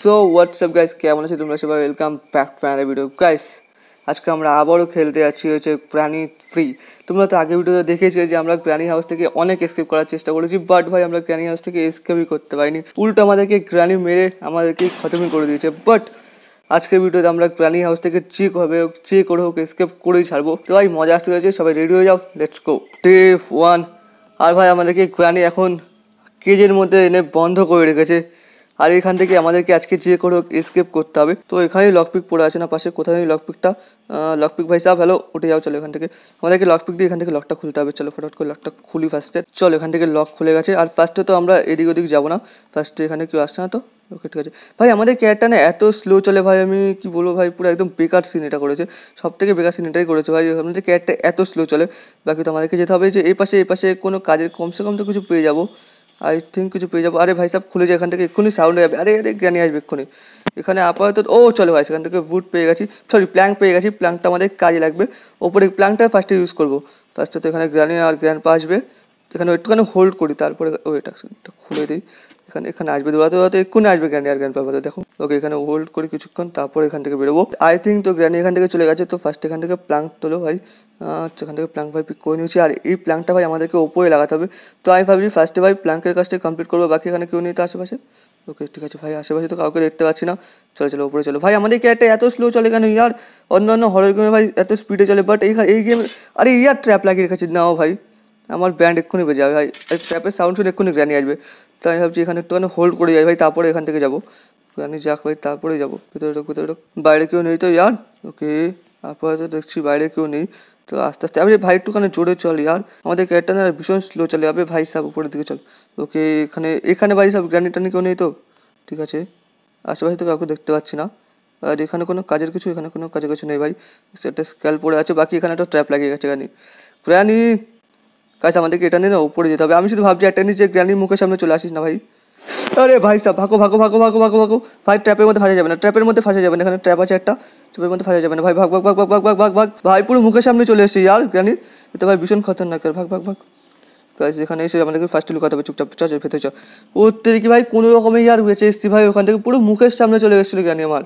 So WhatsApp guys, কেমন আছো তোমরা সবাই? Welcome back to another video guys. আজকে আমরা আবারও খেলতে যাচ্ছি হচ্ছে প্রাণী ফ্রি। তোমরা তো আগে ভিডিওতে দেখেছো যে আমরা প্রাণী হাউস থেকে অনেক এসকেপ করার চেষ্টা করেছি, বাট ভাই আমরা প্রাণী হাউস থেকে এসকেপই করতে পারিনি। উল্টো আমাদেরকে প্রাণী মেরে আমাদেরকে খতমই করে দিয়েছে। বাট আজকের ভিডিওতে আমরা প্রাণী হাউস থেকে যে করে হোক এসকেপ করেই ছাড়বো। তো ভাই মজা আসতে রয়েছে, সবাই রেডি হয়ে যাও, লেটস গো। ডে 1। আর ভাই আমাদেরকে প্রাণী এখন কেজের মধ্যে এনে বন্ধ করে রেখেছে, আর এখান থেকে আমাদেরকে আজকে যে করে এসকেপ করতে হবে। তো এখানেই লকপিক পড়ে আছে না পাশে, কোথায় লকপিকটা? লকপিক ভাই সাহেব, হ্যালো, উঠে যাও, চলো এখান থেকে। আমাদেরকে লকপিক দিয়ে এখান থেকে লকটা খুলতে হবে। চলো ফটাফট করে লকটা খুলি ফার্স্টে। চলো এখান থেকে লক খুলে গেছে, আর ফার্স্টে তো আমরা এদিক ওদিক যাবো না। ফার্স্টে এখানে কেউ আসছে না তো, ওকে ঠিক আছে। ভাই আমাদের ক্যারেক্টার না এত স্লো চলে ভাই, আমি কি বলবো ভাই, পুরো একদম বেকার সিন এটা করেছে। সব থেকে বেকার সিন এটাই করেছে ভাই, আমাদের ক্যারেক্টার এত স্লো চলে। বাকি তো আমাদেরকে যেতে হবে যে এই পাশে কোনো কাজের কমসে কম তো কিছু পেয়ে যাবো, আই থিঙ্ক কিছু পেয়ে যাবো। আরে ভাই সাহেব খুলে যায়, এখান থেকে এক্ষুনি সাউন্ড হয়ে যাবে। আরে আরে জ্ঞানী আসবে এক্ষুনি। এখানে আপাতত ও চলো ভাই, সেখান থেকে উড পেয়ে গেছি, সরি প্ল্যাঙ্ক পেয়ে গেছি। প্ল্যাঙ্কটা আমাদের কাজে লাগবে। ওপরে প্ল্যাঙ্কটা ফার্স্টে ইউজ করবো। ফার্স্টে তো এখানে গ্র্যানি আর গ্র্যান্ডপা আসবে, এখানে একটুখানি হোল্ড করি, তারপরে ও এটা খুলে দিই। এখানে আসবে দৌড়াতে এক্ষুনি আসবে গ্র্যানি আর গ্র্যান্ডপা, দেখো। ওকে এখানে হোল্ড করি কিছুক্ষণ, তারপর এখান থেকে বেরোবো। আই থিঙ্ক তো গ্র্যানি এখান থেকে চলে গেছে। তো ফার্স্ট এখান থেকে প্ল্যাঙ্ক তোলো ভাই। এখান থেকে প্ল্যাঙ্ক ভাই পিক করে নিয়েছি, আর এই প্ল্যাঙ্কটা ভাই আমাদেরকে ওপরে লাগাতে হবে। তো আমি ভাবছি ফার্স্টে ভাই প্ল্যাঙ্কের কাজটা কমপ্লিট করবো, বাকি এখানে কেউ নেই তো আশেপাশে। ওকে ঠিক আছে ভাই, আশেপাশে তো কাউকে দেখতে পাচ্ছি না। চলো চলো উপরে চলো ভাই। আমাদের ক্যারেক্টার এত স্লো চলে কেন ইয়ার? অন্যান্য হরর গেমে ভাই এত স্পিডে চলে, বাট এই গেম, আরে ইয়ার ট্র্যাপ লাগিয়ে রেখেছি। নাও ভাই, আমার ব্যান্ড এক্ষুনি বেজে যাবে ভাই, ট্র্যাপের সাউন্ড শুনে এক্ষুনি গ্র্যানি আসবে। তো আমি ভাবছি এখানে একটুখানি হোল্ড করে যাই ভাই, তারপরে এখান থেকে যাবো। গ্র্যানি যাক ভাই, তারপরে যাবো। ভিতরে ঢোক। বাইরে কেউ নেই তো ইয়ার? ওকে আপাতত দেখছি বাইরে কেউ নেই। তো আস্তে আস্তে আরে ভাই একটুখানি জোরে চল ইয়ার, আমাদের ক্যারেক্টার না ভীষণ স্লো চলে যাবে ভাই সাহেব। উপরের দিকে চল। ওকে এখানে ভাই সাহেব গ্র্যানি টানি কেউ নেই তো? ঠিক আছে, আশেপাশে তো কাউকে দেখতে পাচ্ছি না। আর এখানে কোনো কাজের কিছু নেই ভাই, সেটা স্ক্যাল পড়ে আছে। বাকি এখানে একটা ট্র্যাপ লাগিয়ে গেছে গ্র্যানি কাজ। আমাদেরকে এটা নিয়ে না উপরে যেতে হবে। আমি শুধু ভাবছি একটা নিচে গ্র্যানির মুখের সামনে চলে আসিস না ভাই। আরে ভাই সাহেব ভাগো ভাই, ট্র্যাপের মধ্যে ফাঁসা যাবে না, এখানে ট্র্যাপ আছে একটা, ট্র্যাপের মধ্যে ফাঁসা যাবে না ভাই। ভাগ ভাই, পুরো মুখের সামনে চলে এসেছি ইয়ার গ্র্যানি। এটা ভাই ভীষণ খতরনাক, ভাগ। গাইস এখানে এসে আমাদেরকে ফার্স্টে লুকাতে হবে, চুপচাপ চল ভেতরে চল। ও তুই ভাই কোনো রকমে ইয়ার বেঁচে এসেছি ভাই, ওখান থেকে পুরো মুখের সামনে চলে এসেছিল জ্ঞানী আমার।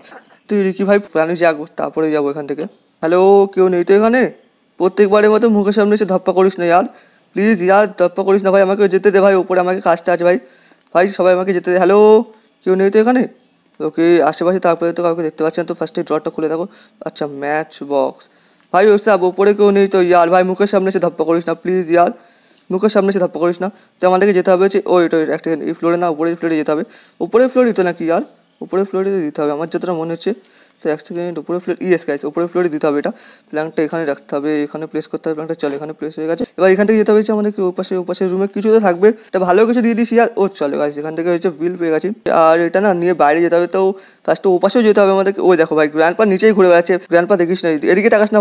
তুই কি ভাই প্রাণী যাবো, তারপরে যাবো এখান থেকে। হ্যালো, কেউ নেই তো এখানে? প্রত্যেকবারের মতো মুখের সামনে এসে ধপ্পা করিস না ইয়ার, প্লিজ ইয়ার ধপ্পা করিস না ভাই। আমাকে যেতে দে ভাই, উপরে আমাকে কাজটা আছে ভাই। ভাই সবাই আমাকে যেতে দে। হ্যালো, কেউ নেই তো এখানে? ওকে আশেপাশে তারপরে তো কাউকে দেখতে পাচ্ছেন। তো ফার্স্টে ড্রটা খুলে দেখো। আচ্ছা ম্যাচ বক্স ভাই, ওই সব ওপরে কেউ নেই তো ইয়ার। ভাই মুখের সামনে এসে ধপ্পা করিস না প্লিজ ইয়ার, মুখের সামনে এসে ধাপ্পা করিস না। তো আমাদেরকে যেতে হবে যে ওই একটা এই ফ্লোরে না, উপরের ফ্লোরে যেতে হবে। উপরের ফ্লোর দিত নাকি ইয়ার? উপরের ফ্লোরে দিতে হবে আমার যতটা মনে হচ্ছে। তো এক সেকেন্ড, উপরের ফ্লোর, ইয়েস গাইস উপরের ফ্লোরে দিতে হবে। এটা প্ল্যাঙ্কটা এখানে রাখতে হবে, এখানে প্লেস করতে হবে প্ল্যাঙ্কটা। চলো এখানে প্লেস হয়ে গেছে। এবার এখান থেকে যেতে হবে যে আমাদেরকে ওপাশে রুমে কিছু তো থাকবে, এটা ভালো কিছু দিয়ে দিস ইয়ার। ও চলো গাইস, এখান থেকে হচ্ছে বিল পেয়ে গেছি। আর এটা না নিয়ে বাইরে যেতে হবে। তো ফার্স্টে ওপাশেও যেতে হবে আমাদেরকে। ওই দেখো ভাই গ্র্যান্ডপা নিচেই ঘুরে বেড়াচ্ছে। গ্র্যান্ডপা দেখিস না, এদিকে তাকাস না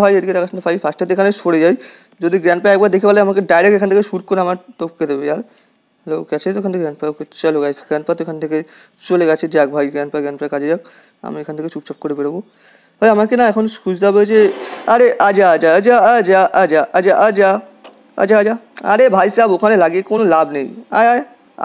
ভাই, ফার্স্টে এখানে সরে যাই। যদি গ্র্যান্ডপা একবার দেখে বলে আমাকে ডাইরেক্ট এখান থেকে শ্যুট করে আমার টপকে দেবে ইয়ার। হ্যালো গেছে তো এখান থেকে গ্র্যান্ডপা? ওকে চলো গাইস, গ্র্যান্ডপা তো এখান থেকে চলে গেছে। যাক ভাই, গ্র্যান্ডপা কাজে যাক, আমি এখান থেকে চুপচাপ করে বেরোবো। ভাই আমাকে না এখন খুঁজতে হবে যে, আরে আজা আজা আজা আজা আজা আজা আজা আজা আজা আরে ভাই সাহেব ওখানে লাগিয়ে কোনো লাভ নেই। আয় আয়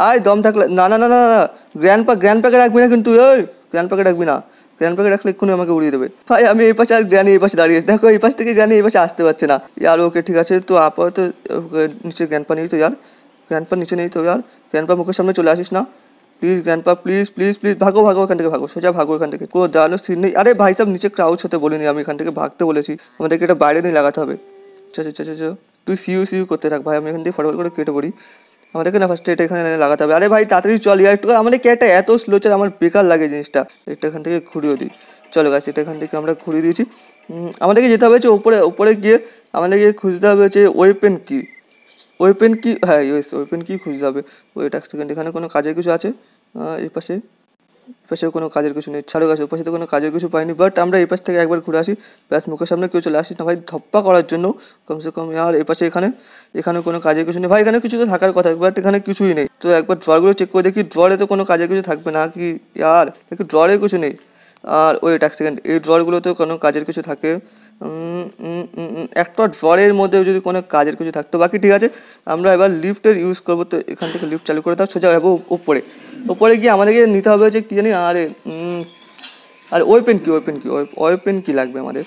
আয়, দম থাকলে। না না না না না, গ্র্যান্ডপাকে রাখবি না কিন্তু, ওই গ্র্যান্ডপাকে রাখবি না। গ্র্যান্ডপাকে রাখলে এক্ষুনি আমাকে উড়িয়ে দেবে ভাই। আমি এই পাশে, আর গ্র্যানি এই পাশে দাঁড়িয়ে, দেখো এই পাশ থেকে গ্র্যানি এই পাশে আসতে পারছে না ইয়ার। ওকে ঠিক আছে, তো আপাতত নিচে গ্র্যান্ডপা নেই তো ইয়ার, গ্র্যান্ডপা নিচে নেই তো ইয়ার। গ্র্যান্ডপা মুখের সামনে চলে আসিস না প্লিজ গ্র্যান্ডপা, প্লিজ ভাগো এখান থেকে, সোজা ভাগো এখান থেকে, কোনো দাঁড়ানোর সিন নেই। আরে ভাই সাহেব নিচে ক্রাউচ হতে বলিনি, আমি এখান থেকে ভাগতে বলেছি। আমাদেরকে এটা বাইরে নিয়ে লাগাতে হবে। তুই সিউ করতে থাক ভাই, আমি এখান থেকে ফটাফট করে কেটে পড়ি। আমাদেরকে না ফার্স্টে এটা এখানে লাগাতে হবে। আরে ভাই তাড়াতাড়ি চল ইয়ার, একটু আমাদের ক্যারেক্টার এত স্লো চল, আমার বেকার লাগে জিনিসটা। এটা এখান থেকে ঘুরিয়ে দিই। চলো গাছ, এটা এখান থেকে আমরা ঘুরিয়ে দিয়েছি। আমাদেরকে যেতে হবে যে উপরে গিয়ে আমাদেরকে খুঁজতে হবে যে ওয়েপেন কি, হ্যাঁ ইয়েস ওয়েপেন কি খুঁজতে হবে। ওয়েট এক সেকেন্ড, এখানে কোনো কাজের কিছু আছে? এই পাশেও কোনো কাজের কিছু নেই। ছাড়ো গাছ, ওই পাশে তো কোনো কাজের কিছু পাইনি। বাট আমরা এই পাশ থেকে একবার ঘুরে আসি। ব্যাস মুখের সামনে কেউ চলে আসিস না ভাই ধপ্পা করার জন্য কমসে কম। আর এই পাশে এখানে কোনো কাজের কিছু নেই ভাই, এখানে কিছু তো থাকার কথা, বাট এখানে কিছুই নেই। তো একবার ড্রগুলো চেক করে দেখি, ড্রয়ে তো কোনো কাজের কিছু থাকবে না কি ইয়ার? দেখি ড্রয়ে কিছু নেই। আর ওয়েট এক সেকেন্ড, এই ড্রগুলোতেও কোনো কাজের কিছু থাকে। একটা ড্রয়ের মধ্যে যদি কোনো কাজের কিছু থাকতো বাকি ঠিক আছে। আমরা এবার লিফটের ইউজ করবো, তো এখান থেকে লিফট চালু করে দাও, সোজা যাবো উপরে। উপরে গিয়ে আমাদেরকে নিতে হবে হচ্ছে কী জানি, আর ওয়েপেন কি লাগবে আমাদের।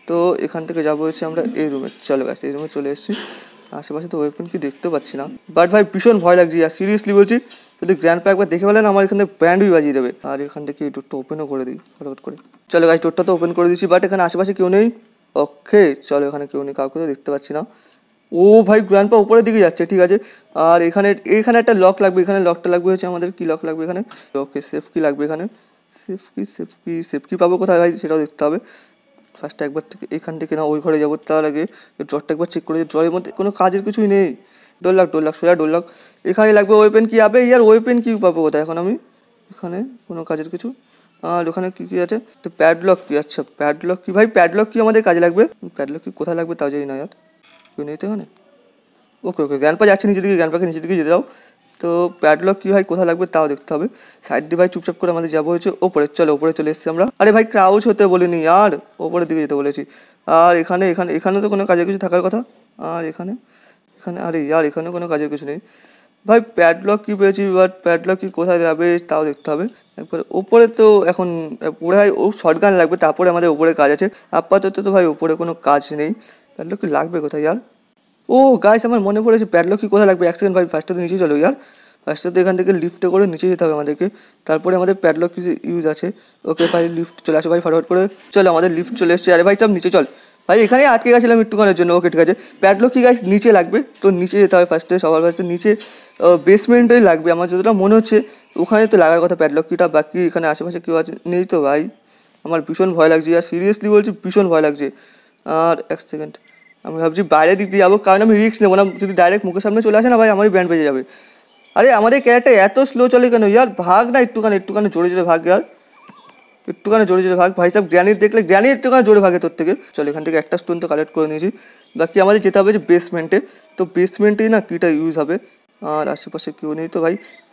তো এখান থেকে যাবো হচ্ছে আমরা এই রুমে। চলো গাইস, এই রুমে চলে এসেছি। আশেপাশে তো ওয়েপেন কি দেখতে পাচ্ছি না, বাট ভাই ভীষণ ভয় লাগছে আর সিরিয়াসলি বলছি, যদি গ্র্যান্ডপা একবার দেখে ফেলেন আমার এখান থেকে ব্যান্ডই বাজিয়ে দেবে। আর এখান থেকে এই ডোরটা ওপেনও করে দিই ফটাফট করে। চলো গাইস, ডোরটা তো ওপেন করে দিচ্ছি, বাট এখানে আশেপাশে কেউ নেই। ওকে চলো, এখানে কেউ নেই, কাউকে তো দেখতে পাচ্ছি না। ও ভাই গ্র্যান্ডপা উপরের দিকে যাচ্ছে, ঠিক আছে। আর এখানে একটা লক লাগবে, এখানে লকটা লাগবে হচ্ছে আমাদের। কি লক লাগবে এখানে? ওকে সেফ কি লাগবে এখানে? সেফ কি পাবো কোথায় ভাই, সেটাও দেখতে হবে। ফার্স্টে একবার থেকে এখান থেকে না ওই ঘরে যাবো, তার আগে ড্রটা একবার চেক করে। ড্রয়ের মধ্যে কোনো কাজের কিছুই নেই। ডোর লক সোজা ডোর লক। এখানে লাগবে ওয়েপেন কি, আবে ইয়ার ওয়েপেন কি পাবো কোথায় এখন আমি? এখানে কোনো কাজের কিছু। আর ওখানে কী কী আছে? তো প্যাডলক কি? আচ্ছা প্যাডলক কি ভাই, প্যাডলক কি আমাদের কাজে লাগবে? প্যাডলক কি কোথায় লাগবে তাও জানি না ইয়ার, কেউ নেই তো এখানে। ওকে গ্র্যান্ডপা যাচ্ছে নিচের দিকে, গ্র্যান্ডপাকে নিচের দিকে যেতে দাও। তো প্যাডলক কি ভাই কোথায় লাগবে তাও দেখতে হবে। সাইড দিয়ে ভাই চুপচাপ করে আমাদের যাবো হচ্ছে ওপরে। চলো ওপরে চলে এসেছি আমরা। আরে ভাই ক্রাউচ হতে বলিনি আর, ওপরের দিকে যেতে বলেছি। আর এখানে তো কোনো কাজের কিছু থাকার কথা। আর এখানে আরে ইয়ার এখানে কোনো কাজের কিছু নেই ভাই। প্যাডলক কি পেয়েছি, বাট প্যাডলক কি কোথায় যাবে তাও দেখতে হবে একবার। ওপরে তো এখন পুরো ভাই ও শর্টগান লাগবে, তারপরে আমাদের ওপরে কাজ আছে। আপাতত তো ভাই ওপরে কোনো কাজ নেই। প্যাডলক কি লাগবে কোথায় ইয়ার? ও গাইস আমার মনে পড়েছে, প্যাডলক কি কোথায় লাগবে। এক সেকেন্ড ভাই, ফার্স্টে তো নিচে চলো ইয়ার। ফার্স্টে তো এখান থেকে লিফটে করে নিচে যেতে হবে আমাদেরকে, তারপরে আমাদের প্যাডলক কি ইউজ আছে। ওকে ভাই লিফট চলে আসো ভাই ফটাফট করে। চলো আমাদের লিফট চলে এসছে। আরে ভাই সব নিচে চল ভাই, এখানে আটকে গেছিলাম একটুখানের জন্য। ওকে ঠিক আছে, প্যাডলক কি গাইস নিচে লাগবে, তো নিচে যেতে হবে ফার্স্টে, সবার ফার্স্টে নিচে বেসমেন্টেই লাগবে আমার যতটা মনে হচ্ছে। ওখানে তো লাগার কথা প্যাডলক কিটা, বাকি এখানে আশেপাশে কেউ আছে নেই তো ভাই। আমার ভীষণ ভয় লাগছে আর সিরিয়াসলি বলছি ভীষণ ভয় লাগছে। আর এক সেকেন্ড, আমি ভাবছি বাইরে দিক দিয়ে যাবো, কারণ আমি রিস্ক নেবো না। যদি ডাইরেক্ট মুখের সামনে চলে আসে না ভাই, আমারই ব্যান্ড বেজে যাবে। আরে আমাদের ক্যারেক্টার এত স্লো চলে কেন ইয়ার? ভাগ না একটুখানি জোরে ভাগ ইয়ার, একটুখানি জোরে ভাগ। ভাই সাহেব গ্র্যানির দেখলে গ্র্যানি একটুখানি জোরে ভাগে তোর থেকে। চলো এখান থেকে একটা স্টোন তো কালেক্ট করে নিয়েছি, বাকি আমাদের যেতে হবে যে বেসমেন্টে। তো বেসমেন্টেই না কিটা ইউজ হবে। আর আশেপাশে কেউ নেই তো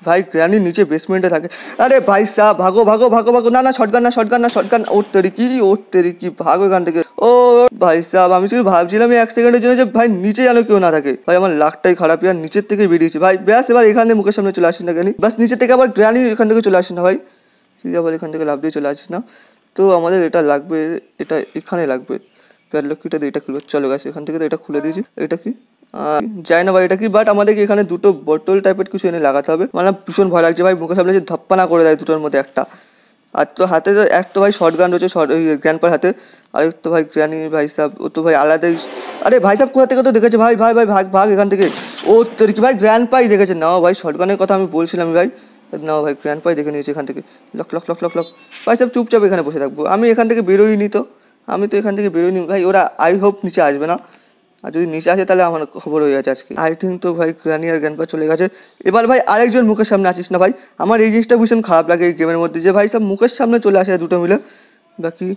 ভাই গ্র্যানির নিচে বেসমেন্টে থাকে। আরে ভাই সাহেব ভাগো না শটগান। ওর তেরি কি ভাগো এখান থেকে। ও ভাই সাহেব আমি শুধু ভাবছিলাম এক সেকেন্ডের জন্য যে ভাই নিচে যেন কেউ না থাকে। ভাই আমার লাকটাই খারাপ, ইয়ার নিচের থেকে বেরিয়েছি ভাই। ব্যাস এবার এখানে মুখের সামনে চলে আসিস না কেন, বাস নিচের থেকে আবার গ্র্যানি এখান থেকে চলে আসিস না ভাই। তুই আবার এখান থেকে লাভ দিয়ে চলে আসিস না। তো আমাদের এটা লাগবে, এটা এখানে লাগবে। প্যাডলক কিটা দিয়ে এটা খুলবে। চলো গাছ এখান থেকে তো এটা খুলে দিয়েছি। এটা কি যাই না ভাই এটা কি, বাট আমাদেরকে এখানে দুটো বোতল টাইপের কিছু এনে লাগাতে হবে। মানে ভীষণ ভয় লাগছে ভাই, মুখের সামনে যে ধপ্পা না করে দেয় দুটোর মধ্যে একটা। আর তো হাতে তো এক তো ভাই শর্টগান রয়েছে গ্র্যান্ডপার হাতে, আর তো ভাই গ্র্যানি ভাই সাহেব ও তো ভাই আলাদাই। আরে ভাই সাহেব কোথা থেকে তো দেখেছে ভাই ভাগ এখান থেকে। ও তোর কি ভাই গ্র্যান্ডপাই দেখেছে? নাও ভাই শর্টগানের কথা আমি বলছিলাম ভাই। নাও ভাই গ্র্যান্ডপাই দেখে নিয়েছি এখান থেকে। লক ভাই সাহেব চুপচাপ এখানে বসে থাকবো, আমি এখান থেকে বেরোইনি তো। এখান থেকে বেরোইনি ভাই। ওরা আই হোপ নিচে আসবে না, আর যদি নিচে আসে তাহলে আমার খবর হয়ে গেছে আজকে। আই থিঙ্ক তো ভাই গ্র্যানি আর গ্র্যান্ডপা চলে গেছে। এবার ভাই আরেকজন মুখের সামনে আসিস না ভাই, আমার এই জিনিসটা ভীষণ খারাপ লাগে এই গেমের মধ্যে, যে ভাই সব মুখের সামনে চলে আসে দুটো মিলে। বাকি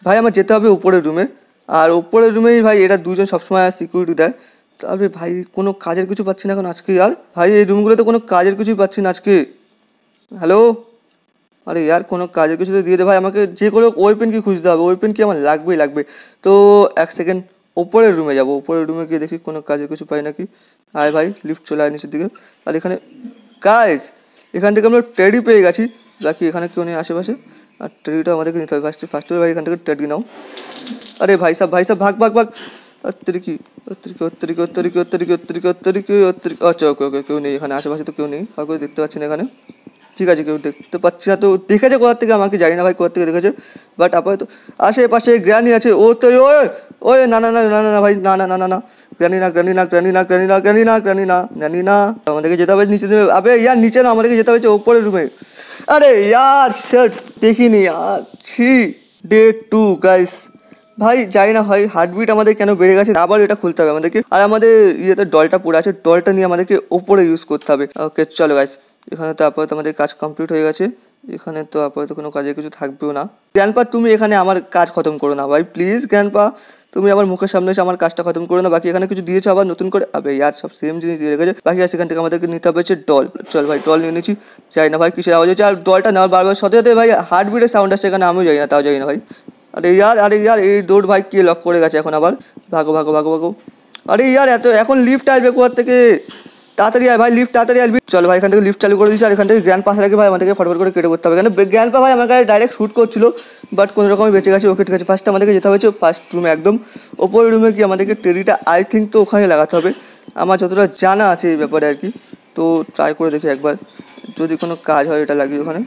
ভাই আমার যেতে হবে উপরের রুমে, আর উপরের রুমেই ভাই এরা দুজন সবসময় সিকিউরিটি দেয়। তবে ভাই কোনো কাজের কিছু পাচ্ছি না এখন আজকে। আর ভাই এই রুমগুলোতে কোনো কাজের কিছুই পাচ্ছি না আজকে। হ্যালো, আরে ইয়ার কোনো কাজের কিছু তো দিয়ে দে ভাই আমাকে, যে কোনো ওয়েপেন কি খুঁজতে হবে, ওয়েপেন কি আমার লাগবে। তো এক সেকেন্ড ওপরের রুমে যাবো, ওপরের রুমে গিয়ে দেখি কোনো কাজের কিছু পাই নাকি। আয় ভাই লিফট চলে আয় নিচের দিকে। আর এখানে গাইস এখান থেকে আমরা টেডি পেয়ে গেছি, বাকি এখানে কেউ নেই আশেপাশে। আর টেডিটা আমাদেরকে নিতে হবে ফার্স্টে ভাই এখান থেকে টেডি নাও। আরে ভাই সাহেব ভাগ আচ্ছা ওকে কেউ নেই এখানে আশেপাশে, তো কেউ নেই, কাউকে দেখতে পাচ্ছি না এখানে। ঠিক আছে কেউ দেখতে পাচ্ছি না, তো দেখেছে কোথার থেকে আমাকে জানি না ভাই কোথার থেকে দেখেছে, বাট আপাতত আশেপাশে গ্র্যানি আছে। ও তো ওই না ভাই না গ্র্যানি না আমাদেরকে যেতে হবে নিচে। আবে ইয়ার নিচে না, আমাদেরকে যেতে হবে ওপরের রুমে। আরে ইয়ার শার্ট দেখিনি আর ছি। ডে 2 গাইস ভাই যাই না হয় হার্টবিট আমাদের কেন বেড়ে গেছে, আবার এটা খুলতে হবে আমাদেরকে। আর আমাদের ইয়েতে ডলটা পড়ে আছে, ডলটা নিয়ে আমাদেরকে ওপরে ইউজ করতে হবে। ওকে চলো গাইস এখানে তো আপাতত আমাদের কাজ কমপ্লিট হয়ে গেছে, এখানে তো আপাতত কোনো কাজের কিছু থাকবেও না। গ্র্যান্ডপা তুমি এখানে আমার কাজ খতম করো না ভাই প্লিজ। গ্র্যান্ডপা তুমি আমার মুখের সামনে এসে আমার কাজটা খতম করো না। বাকি এখানে কিছু দিয়েছো আবার নতুন করে, আবে ইয়ার সব সেম জিনিস দিয়ে রেখেছে। বাকি আর সেখান থেকে আমাদেরকে নিতে হবে হচ্ছে ডল। চল ভাই ডল নিয়ে নিচ্ছি। যাই না ভাই কিসের আওয়াজ হচ্ছে, আর ডলটা নেওয়ার বারবার সাথে ভাই হার্টবিটের সাউন্ড আসছে এখানে, আমিও যাই না, তাও যাই না ভাই। আরে यार এই দৌড় ভাই কে লক করে গেছে এখন আবার ভাগো ভাগো ভাগো ভাগো আরে यार এত এখন লিফট আসবে কোথা থেকে তাড়াতাড়ি আয় ভাই লিফট তাড়াতাড়ি আসবি চল ভাই এখান থেকে লিফট চালু করে দিয়েছি আর এখান থেকে গ্র্যান্ড পাস রাখি ভাই আমাদেরকে ফটফট করে কেটে করতে হবে কেন গ্র্যান্ড পা ভাই আমার কাছে ডাইরেক্ট শ্যুট করছিল বাট কোনো রকমই বেঁচে গেছে ওকে ঠিক আছে ফার্স্ট আমাদেরকে যেতে হবে ফার্স্ট রুমে একদম ওপরের রুমে কি আমাদেরকে টেরিটা আই থিঙ্ক তো ওখানে লাগাতে হবে আমার যতটা জানা আছে এই ব্যাপারে আর কি তো ট্রাই করে দেখি একবার যদি কোনো কাজ হয় এটা লাগিয়ে ওখানে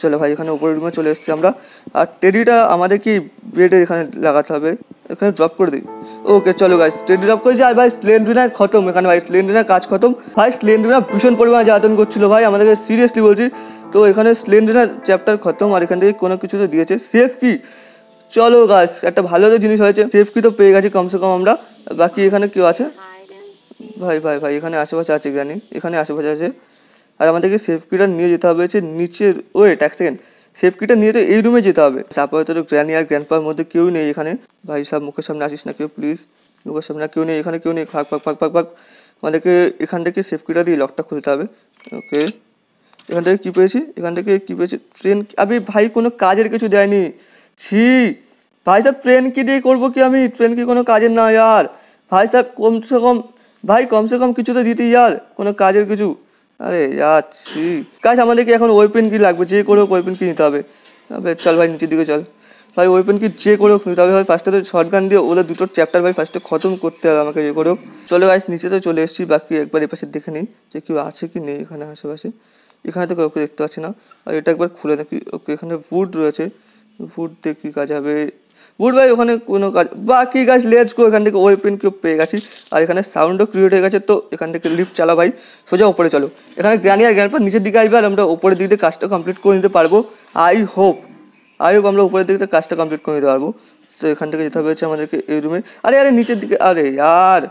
চলো ভাই এখানে উপরের রুমে চলে এসেছি আমরা আর টেডিটা আমাদের কি বেডের এখানে লাগাতে হবে এখানে ড্রপ করে দিই ওকে চলো গাইস টেডি ড্রপ করেছি আর ভাই স্প্লেন্ডার খতম এখানে ভাই স্প্লেন্ডারের কাজ খতম ভাই স্প্লেন্ডার ভীষণ পরিমাণে জ্বালাতন করছিল ভাই আমাদেরকে সিরিয়াসলি বলছি তো এখানে স্প্লেন্ডার চ্যাপ্টার খতম আর এখান থেকে কোনো কিছু তো দিয়েছে সেফ কি চলো গাইস একটা ভালো তো জিনিস হয়েছে সেফ কি তো পেয়ে গেছি কমসে কম আমরা বাকি এখানে কেউ আছে ভাই ভাই ভাই এখানে আশেপাশে আছে জ্ঞানী এখানে আশেপাশে আছে আর আমাদেরকে সেফ কিটা নিয়ে যেতে হবে হচ্ছে নিচের ওয়েট এক সেকেন্ড সেফ কিটা নিয়ে তো এই রুমে যেতে হবে আপাতত গ্র্যানি আর গ্র্যান্ডপার মধ্যে কেউ নেই এখানে ভাই সব মুখের সামনে আসিস না কেউ প্লিজ মুখের সামনে কেউ নেই এখানে কেউ নেই ফাঁক ফাঁক ফাঁক ফাঁক ফাঁক আমাদেরকে এখান থেকে সেফ কিটা দিয়ে লকটা খুলতে হবে ওকে এখান থেকে কী পেয়েছি এখান থেকে কী পেয়েছি ট্রেন আবে ভাই কোনো কাজের কিছু দেয়নি ছি ভাই সাহেব ট্রেন কি দিয়ে করবো কি আমি ট্রেন কি কোনো কাজের না ইয়ার ভাই সাহেব কমসে কম কিছু তো দিতে ইয়ার কোনো কাজের কিছু আরে যাচ্ছি কাজ আমাদেরকে এখন ওয়েপেন কি লাগবে যে করে ওয়েপেন কি নিতে হবে চল ভাই নিচের দিকে চল ভাই ওয়েপেন কি যে করে নিতে হবে ভাই ফার্স্টে তো শর্ট গান দিয়ে ওদের দুটো চ্যাপ্টার ভাই ফার্স্টে খতম করতে হবে আমাকে যে করে চলো ভাই নিচে তো চলে এসেছি বাকি একবার এ পাশে দেখে নিই যে কেউ আছে কি নেই এখানে আশেপাশে এখানে তো কাউকে দেখতে পাচ্ছি না আর এটা একবার খুলে দেখি ওকে এখানে ফুড রয়েছে ফুড দিয়ে কী কাজ হবে বুট ভাই ওখানে কোনো কাজ বাকি গাছ লেটস গো এখান থেকে ওয়েপেন কেউ পেয়ে গেছি আর এখানে সাউন্ডও ক্রিয়েট হয়ে গেছে তো এখান থেকে লিফট চালা ভাই সোজা উপরে চলো এখানে গ্র্যানি আর গ্র্যান্ডপা নিচের দিকে আসবে আর আমরা উপরের দিক দিয়ে কাজটা কমপ্লিট করে নিতে পারবো আই হোপ আমরা উপরের দিক থেকে কাজটা কমপ্লিট করে নিতে পারবো তো এখান থেকে যেতে হবে হচ্ছে আমাদেরকে এই রুমে আরে নিচের দিকে আরে আর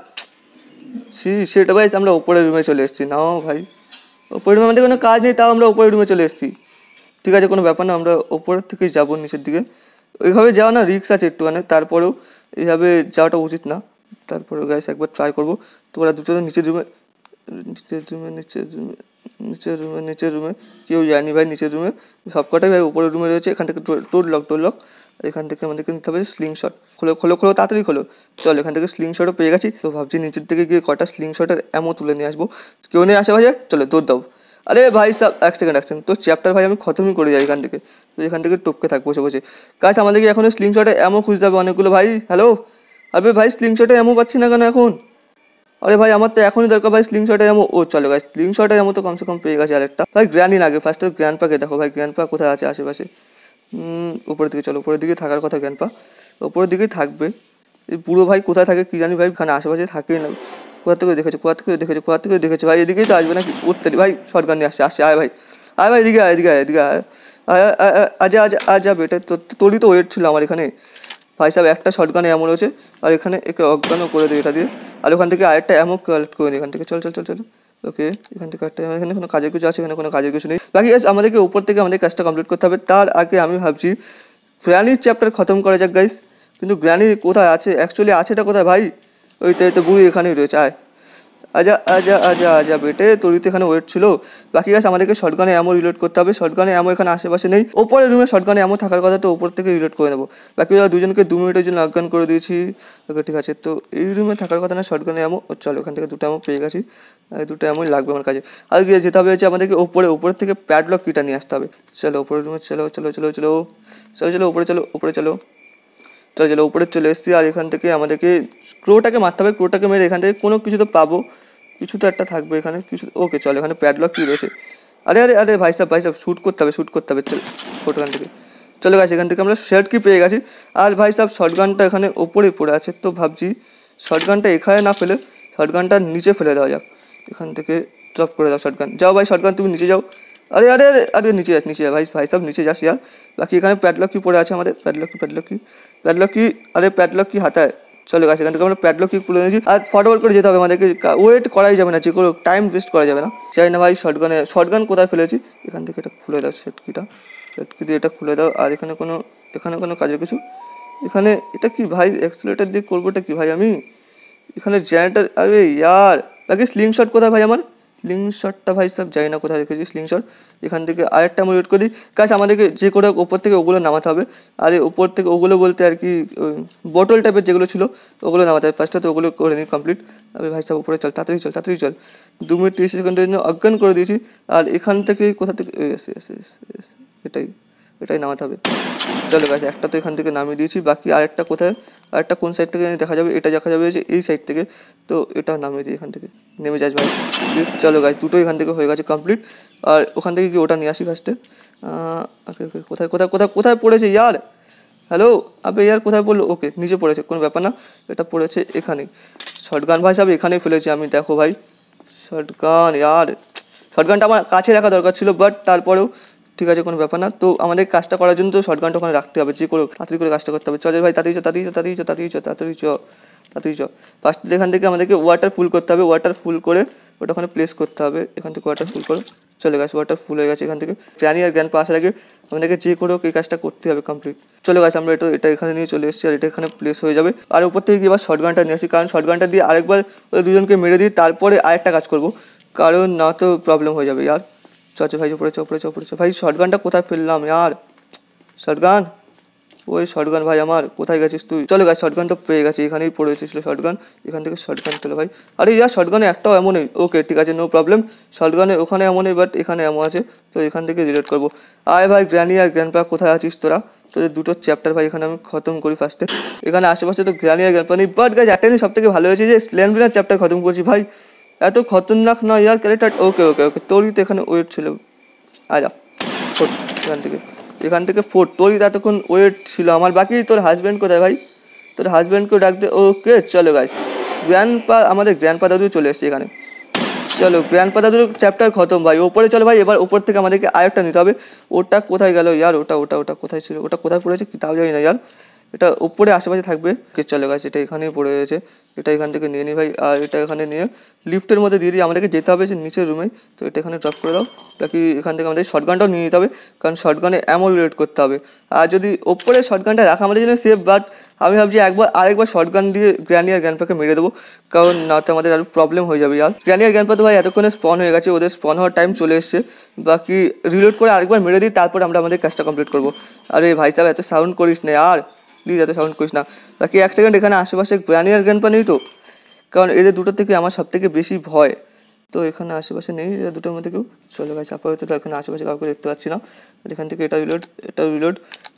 সেটা ভাই আমরা উপরের রুমে চলে এসেছি নাও ভাই উপরের রুমে আমাদের কোনো কাজ নেই তাও আমরা উপরের রুমে চলে এসেছি ঠিক আছে কোনো ব্যাপার না আমরা উপরের থেকেই যাবো নিচের দিকে ওইভাবে যাওয়া না রিস্ক আছে একটুখানি তারপরেও এইভাবে যাওয়াটা উচিত না তারপরেও গ্যাস একবার ট্রাই করবো তোমরা দুটো নিচের রুমে কেউ যায়নি ভাই নিচের রুমে সবকটাই ভাই উপরের রুমে রয়েছে এখান থেকে ডোর লক এখান থেকে আমাদেরকে নিতে হবে স্লিং শট খোলো তাড়াতাড়ি খোলো চল এখান থেকে স্লিং শটও পেয়ে গেছি তো ভাবছি নিচের থেকে গিয়ে কটা স্লিং শটের এমন তুলে নিয়ে আসবো কেউ নেই আশেপাশে চলো দৌড় দাও আরে ভাই সব এক সেকেন্ড তো চ্যাপ্টার ভাই আমি খতমই করে যাই এখান থেকে তো এখান থেকে টপকে থাকবো বসে গাছ আমাদেরকে এখন স্লিং শটে এমন খুঁজতে হবে অনেকগুলো ভাই হ্যালো আরে ভাই স্লিং শটে এমন পাচ্ছি না কেন এখন আরে ভাই আমার তো এখনই দরকার ভাই স্লিং শটে এমন ও চলো গাছ স্লিং শটে এমন তো কমসে কম পেয়ে গেছে আরেকটা ভাই গ্র্যানি লাগে ফার্স্টে গ্র্যান্ডপাকে দেখো ভাই গ্র্যান্ডপা কোথায় আছে আশেপাশে উপরের দিকে চলো উপরের দিকে থাকার কথা গ্র্যান্ডপা উপরের দিকেই থাকবে এই পুরো ভাই কোথায় থাকে কি জানি ভাই এখানে আশেপাশে থাকেই না কোথা থেকে দেখেছে ভাই এদিকেই তো আসবে নাকি উঠতে ভাই শর্ট গান নিয়ে আসছে আয় ভাই এদিকে আয় আজা বেটা তোরই তো ওয়েট ছিল আমার এখানে ভাই সাহেব একটা শর্ট গানে এমন রয়েছে আর এখানে একে অজ্ঞানও করে দিই এটা দিয়ে আর ওখান থেকে আরেকটা এমন কালেক্ট করে নিই এখান থেকে চল ওকে এখান থেকে একটা এখানে কোনো কাজের কিছু আছে এখানে কোনো কাজের কিছু নেই বাকি আমাদেরকে উপর থেকে আমাদের কাজটা কমপ্লিট করতে হবে তার আগে আমি ভাবছি গ্র্যানির চ্যাপ্টার খতম করা যাক গাইস কিন্তু গ্র্যানি কোথায় আছে অ্যাকচুয়ালি আছেটা কোথায় ভাই ওই তো বুড়ি এখানেই রয়েছে আয় আজা বেটে তোরই তো এখানে ওয়েট ছিল বাকি গাছ আমাদেরকে শর্টগানে এমন রিলোড করতে হবে শর্টগানে এমন এখানে আশেপাশে নেই ওপরের রুমে শর্টগানে এমন থাকার কথা তো ওপর থেকে রিলোড করে নেবো বাকি দুজনকে 2 মিনিটের জন্য অজ্ঞান করে দিয়েছি ওকে ঠিক আছে তো এই রুমে থাকার কথা না শর্টগানে এমন চলো ওখান থেকে দুটো এমন পেয়ে গেছি দুটো এমন লাগবে আমার কাছে আর গিয়ে যেতে হবে হচ্ছে আমাদেরকে উপরের থেকে প্যাডলক কিটা নিয়ে আসতে হবে চলো উপরের রুমে চলো উপরে চলো উপরে চলে এসেছি আর এখান থেকে আমাদেরকে ক্রোটাকে মারতে হবে ক্রোটাকে মেরে এখান থেকে কোনো কিছু তো পাবো কিছু তো একটা থাকবে এখানে কিছু ওকে চলো এখানে প্যাডলক কি রয়েছে আরে ভাই সাহেব শ্যুট করতে হবে চল ফোটোগান থেকে চলে গেছে এখান থেকে আমরা শেড কি পেয়ে গেছি আর ভাই সাহেব শর্টগানটা এখানে ওপরে পড়ে আছে তো ভাবছি শর্টগানটা এখানে না ফেলে শর্টগানটা নিচে ফেলে দেওয়া যাক এখান থেকে ড্রপ করে দাও শর্টগান যাও ভাই শর্টগান তুমি নিচে যাও আরে নিচে যাস ভাই সাহেব নিচে যাস ইয়ার বাকি এখানে প্যাডলক কি পড়ে আছে আমাদের প্যাডলক কি হাতায় চলে গেছে এখান থেকে আমরা প্যাডলক কি খুলে নিয়েছি আর ফটোফট করে যেতে হবে আমাদেরকে ওয়েট করাই যাবে না যে কোনো টাইম ওয়েস্ট করা যাবে না চাই না ভাই শর্টগান কোথায় ফেলেছি এখান থেকে এটা খুলে দাও সেটকি দিয়ে এটা খুলে দাও আর এখানে কোনো কাজের কিছু এখানে এটা কি ভাই অ্যাক্সিলারেটর দিয়ে করবোটা কি ভাই আমি এখানে জেনারেটর আরে ইয়ার বাকি স্লিং শট কোথায় ভাই আমার স্লিংশটটা ভাই সব জানি না কোথায় রেখেছি স্লিংশট। এখান থেকে আরেকটা আমরা লোড করি। গাইস আমাদেরকে যে করে ওপর থেকে ওগুলো নামাতে হবে। আর ওপর থেকে ওগুলো বলতে আর কি বটল টাইপের যেগুলো ছিল ওগুলো নামাতে হবে ফার্স্টে। তো ওগুলো করে নিই কমপ্লিট। আমি ভাই সব উপরে চল, তাড়াতাড়ি চল, তাড়াতাড়ি চল। 2 মিনিট 30 সেকেন্ডের জন্য অজ্ঞান করে দিয়েছি। আর এখান থেকে কোথা থেকে এটাই এটাই নামাতে হবে। চলো গাইস একটা তো এখান থেকে নামিয়ে দিয়েছি, বাকি আরেকটা কোথায়, আরেকটা কোন সাইড থেকে দেখা যাবে, এটা দেখা যাবে যে এই সাইড থেকে। তো এটা নামিয়ে দিই এখান থেকে, নেমে যাস ভাই। চলো গাইস দুটো এখান থেকে হয়ে গেছে কমপ্লিট। আর ওখান থেকে কি ওটা নিয়ে আসি ফার্স্টে। ওকে ওকে, কোথায় কোথায় কোথায় কোথায় পড়েছে ইয়ার? হ্যালো আবে ইয়ার কোথায় পড়লো? ওকে নিচে পড়েছে, কোনো ব্যাপার না, এটা পড়েছে এখানেই। শর্টগান ভাই সাহেব এখানেই ফেলেছি আমি, দেখো ভাই শর্টগান। ইয়ার শর্টগানটা আমার কাছে রাখা দরকার ছিল, বাট তারপরেও ঠিক আছে, কোনো ব্যাপার না। তো আমাদের কাজটা করার জন্য তো শর্টগানটা ওখানে রাখতে হবে, যে করে তাড়াতাড়ি করে কাজটা করতে হবে। চলে ভাই তাড়াতাড়ি চ, তাড়াতাড়ি চ, তাড়াতাড়ি চ, তাড়াতাড়ি চ, তাড়াতাড়ি চ, তাড়াতাড়ি চ। ফার্স্ট এখান থেকে আমাদেরকে ওয়াটার ফুল করতে হবে, ওয়াটার ফুল করে ওটা ওখানে প্লেস করতে হবে। এখান থেকে ওয়াটার ফুল করো। চলে গেছে, ওয়াটার ফুল হয়ে গেছে। এখান থেকে গ্র্যানি আর গ্র্যান্ডপা আসার আগে আমাদেরকে যে করে এই কাজটা করতে হবে কমপ্লিট। চলে গেছে, আমরা এটা এখানে নিয়ে চলে এসেছি, আর এটা এখানে প্লেস হয়ে যাবে। আর উপর থেকে এবার শর্টগানটা নিয়ে আসি, কারণ শর্টগানটা দিয়ে আরেকবার ওই দুজনকে মেরে দিই, তারপরে আরেকটা কাজ করবো, কারণ না তো প্রবলেম হয়ে যাবে ইয়ার। চল ভাই উপরে চ, উপরে চ, উপরে চ। ভাই শর্টগানটা কোথায় ফেললাম ইয়ার? শর্টগান, ওই শর্টগান ভাই আমার কোথায় গেছিস তুই? চলো গাছ শর্টগান তো পেয়ে গেছি, এখানেই পড়ে এসেছিলো শর্টগান। এখান থেকে শর্টগান তোলো ভাই। আরে ইয়ার শর্টগানে একটাও এমন নেই। ওকে ঠিক আছে, নো প্রবলেম। শর্টগানে ওখানে এমন নেই, বাট এখানে এমন আছে। তো এখান থেকে রিলেট করবো। আয় ভাই গ্র্যানি আর গ্র্যান্ডপা কোথায় আছিস তোরা? তোদের দুটো চ্যাপ্টার ভাই এখানে আমি খতম করি ফার্স্টে। এখানে আশেপাশে তো গ্র্যানি আর গ্র্যান্ডপা নেই, বাট গাছ একটা সব থেকে ভালো হয়েছে যে স্প্লেন্ডার চ্যাপ্টার খতম করছি ভাই। এত খতরনাক না ইয়ার ক্যারেক্টার। ওকে ওকে ওকে, তোরই তো এখানে ওয়েট ছিল। আজা ফোর্ট এখান থেকে ফোর্ট, তোরই এতক্ষণ ওয়েট ছিল আমার। বাকি তোর হাজব্যান্ড কোথায় ভাই? তোর হাজব্যান্ডকেও ডাক দে। ওকে চলো গাইস, গ্র্যান্ডপা আমাদের গ্র্যান্ডপা দাদু চলে এসছে এখানে। চলো গ্র্যান্ডপা দাদুর চ্যাপ্টার খতম ভাই। ওপরে চলো ভাই, এবার ওপর থেকে আমাদেরকে আরেকটা নিতে হবে। ওটা কোথায় গেল ইয়ার? ওটা ওটা ওটা কোথায় ছিল? ওটা কোথায় পড়েছে কি তাও জানি না ইয়ার। এটা উপরে আশেপাশে থাকবে। চলো গাছ এটা এখানেই পড়ে রয়েছে, এটা এখান থেকে নিয়ে নিই ভাই। আর এটা এখানে নিয়ে লিফটের মধ্যে দিয়ে দিই, আমাদেরকে যেতে হবে সে নিচের রুমে। তো এটা এখানে ড্রপ করে দাও। বাকি এখান থেকে আমাদের শর্টগানটাও নিয়ে নিতে হবে, কারণ শর্টগানে এমন রিলেট করতে হবে। আর যদি ওপরে শর্টগানটা রাখা আমাদের জন্য সেফ, বাট আমি ভাবছি আরেকবার শর্টগান দিয়ে গ্র্যানি আর গ্র্যান্ডপাকে মেরে দেবো, কারণ না তো আমাদের আরও প্রবলেম হয়ে যাবে ইয়ার। গ্র্যানি আর গ্র্যান্ডপা তো ভাই এতক্ষণে স্পন হয়ে গেছে, ওদের স্পন হওয়ার টাইম চলে এসছে। বাকি রিলোড করে আরেকবার মেরে দিই, তারপর আমরা আমাদের কাজটা কমপ্লিট করবো। আরে ভাই সাহেব এত সাউন্ড করিস না আর, প্লিজ এত সাউন্ড করিস না। বাকি এক সেকেন্ড, এখানে আশেপাশে গ্র্যানি আর গ্র্যান্ডপা নেই তো? কারণ এদের দুটোর থেকে আমার সব থেকে বেশি ভয়। তো এখানে আশেপাশে নেই এদের দুটোর মধ্যে কেউ। চলে গেছে, আপাতত এখানে আশেপাশে কাউকে দেখতে পাচ্ছি না। এখান থেকে এটা রিলোড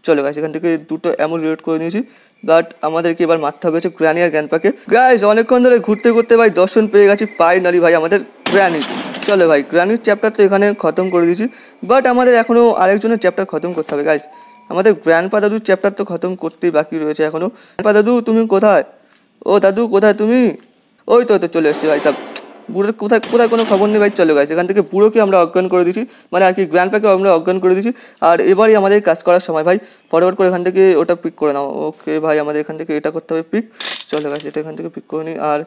চলে গেছে। এখান থেকে দুটো এমন রিলোড করে নিয়েছি, বাট আমাদেরকে এবার মারতে হবে হচ্ছে গ্র্যানি আর গ্র্যান্ডপাকে। গাইস অনেকক্ষণ ধরে ঘুরতে ঘুরতে ভাই দর্শন পেয়ে গেছি ফাইনালি ভাই আমাদের গ্র্যানি। চলো ভাই গ্র্যানির চ্যাপ্টার তো এখানে খতম করে দিয়েছি, বাট আমাদের এখনও আরেকজনের চ্যাপ্টার খতম করতে হবে গাইস। আমাদের গ্র্যান্ডপা দাদুর চ্যাপ্টার তো খতম করতেই বাকি রয়েছে এখনও। গ্র্যান্ডপা দাদু তুমি কোথায়? ও দাদু কোথায় তুমি? ওই তো চলে এসছি ভাই। সব বুড়োর কোথায় কোথায় কোনো খবর নেই ভাই। চলে গেছে, এখান থেকে বুড়োকে আমরা অজ্ঞান করে দিয়েছি, মানে আর কি গ্র্যান্ডপাকে আমরা অজ্ঞান করে দিয়েছি। আর এবারই আমাদের কাজ করার সময় ভাই, ফরওয়ার্ড করে এখান থেকে ওটা পিক করে নাও। ওকে ভাই আমাদের এখান থেকে এটা করতে হবে পিক। চলে গেছে, এটা এখান থেকে পিক করে নিই। আর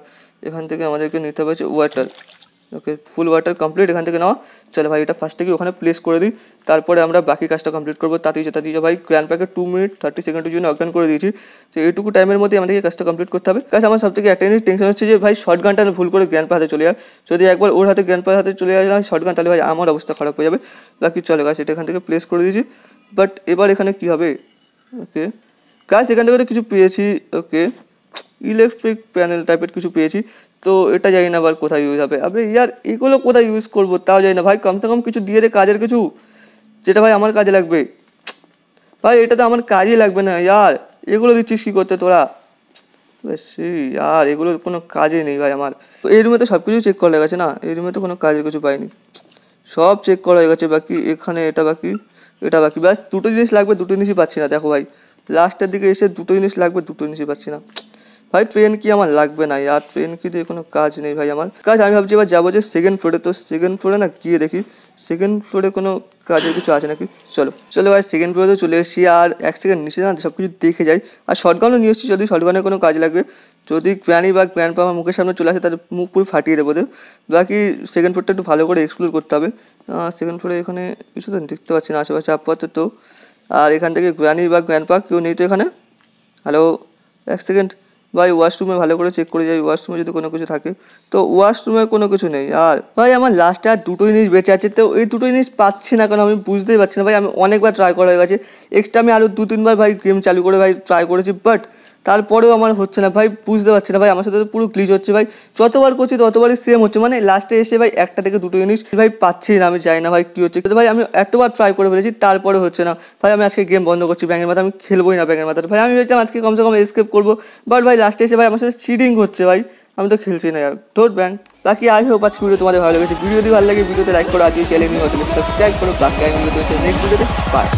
এখান থেকে আমাদেরকে নিতে হবে ওয়াটার। ওকে ফুল ওয়াটার কমপ্লিট এখান থেকে নেওয়া। চলো ভাই এটা ফার্স্ট থেকে ওখানে প্লেস করে দিই, তারপরে আমরা বাকি কাজটা কমপ্লিট করবো। তাড়াতাড়ি ভাই গ্র্যান্ডপাকে 2 মিনিট 30 সেকেন্ডের জন্য অজ্ঞান করে দিয়েছি। তো এইটুকু টাইমের মধ্যে আমাদেরকে কাজটা কমপ্লিট করতে হবে। কাজ আমার সব থেকে একটা জিনিস টেনশন হচ্ছে যে ভাই শর্টগানটা ভুল করে গ্র্যান্ডপা হাতে চলে যায়। যদি একবার ওর হাতে গ্র্যান্ডপার হাতে চলে যায় শর্টগান, তাহলে ভাই আমার অবস্থা খারাপ হয়ে যাবে। বাকি চলে গেছে, এটা এখান থেকে প্লেস করে দিয়েছি। বাট এবার এখানে কী হবে? ওকে কাজ এখান থেকে কিছু পেয়েছি। ওকে ইলেকট্রিক প্যানেল টাইপের কিছু পেয়েছি। তো এটা জানি না আবার কোথায় ইউজ হবে। আবে ইয়ার এগুলো কোথায় ইউজ করবো তাও জানি না ভাই। কমসে কম কিছু দিয়ে দে কাজের কিছু, যেটা ভাই আমার কাজে লাগবে। ভাই এটা তো আমার কাজই লাগবে না ইয়ার, এগুলো দিচ্ছিস কী করতে তোরা? বেশি ইয়ার এগুলো কোনো কাজে নেই ভাই আমার। এই রুমে তো সব কিছু চেক করা গেছে না, এই রুমে তো কোনো কাজের কিছু পাইনি, সব চেক করা হয়ে গেছে। বাকি এখানে এটা বাকি, এটা বাকি। ব্যাস দুটো জিনিস লাগবে, দুটো জিনিসই পাচ্ছি না। দেখো ভাই লাস্টের দিকে এসে দুটো জিনিস লাগবে, দুটো জিনিসই পাচ্ছি না ভাই। ট্রেন কি আমার লাগবে না আর ট্রেন কি দিয়ে কোনো কাজ নেই ভাই আমার। কাজ আমি ভাবছি এবার যাবো যে সেকেন্ড ফ্লোরে। তো সেকেন্ড ফ্লোরে না গিয়ে দেখি সেকেন্ড ফ্লোরে কোনো কাজের কিছু আছে নাকি। চলো ভাই সেকেন্ড ফ্লোরে তো চলে এসেছি। আর এক সেকেন্ড নিচে না সব কিছু দেখে যাই। আর শর্টগানও নিয়ে এসেছি, যদি শর্টগানের কোনো কাজ লাগবে। যদি গ্র্যানি বা গ্র্যান্ডপা আমার মুখের সামনে চলে আসে তাদের মুখ পুরো ফাটিয়ে দেবো ওদের। বাকি সেকেন্ড ফ্লোরটা একটু ভালো করে এক্সপ্লোর করতে হবে। সেকেন্ড ফ্লোরে এখানে কিছু তো দেখতে পাচ্ছি না আশেপাশে আপাতত। আর এখান থেকে গ্র্যানি বা গ্র্যান্ডপা কেউ নেই তো এখানে। হ্যালো এক সেকেন্ড, ভাই ওয়াশরুমে ভালো করে চেক করে যাই, ওয়াশরুমে যদি কোনো কিছু থাকে। তো ওয়াশরুমে কোনো কিছু নেই। আর ভাই আমার লাস্টে আর দুটো জিনিস বেঁচে আছে, তো এই দুটো জিনিস পাচ্ছি না কারণ আমি বুঝতেই পারছি না ভাই। আমি অনেকবার ট্রাই করা হয়ে গেছে, এক্সট্রা আমি আরও 2-3বার ভাই গেম চালু করে ভাই ট্রাই করেছি, বাট তারপরেও আমার হচ্ছে না ভাই। বুঝতে পারছি না ভাই, আমার সাথে তো পুরো গ্লিচ হচ্ছে ভাই। যতবার করছি ততবারই সেম হচ্ছে, মানে লাস্টে এসে ভাই একটা থেকে দুটো জিনিস ভাই পাচ্ছি না। আমি জানি না ভাই কী হচ্ছে, কিন্তু ভাই আমি এতবার ট্রাই করে ফেলেছি তারপরে হচ্ছে না ভাই। আমি আজকে গেম বন্ধ করছি, ব্যাঙের মাথা আমি খেলবোই না ব্যাঙের মাথাটা ভাই। আমি ভেবেছিলাম আজকে কমসে কম এসকেপ করবো, বাট ভাই লাস্টে এসে ভাই আমার সাথে চিটিং হচ্ছে ভাই। আমি তো খেলছি না আর তোর ব্যাংক। বাকি আই হোপ আজকে ভিডিও তোমাদের ভালো লেগেছে। ভিডিও যদি ভালো লাগে ভিডিওতে লাইক করো, আজকে চ্যানেল নিয়ে হচ্ছে সাবস্ক্রাইব করো। বাকি আমি ভিডিওতে নেক্সট ভিডিওতে বাই।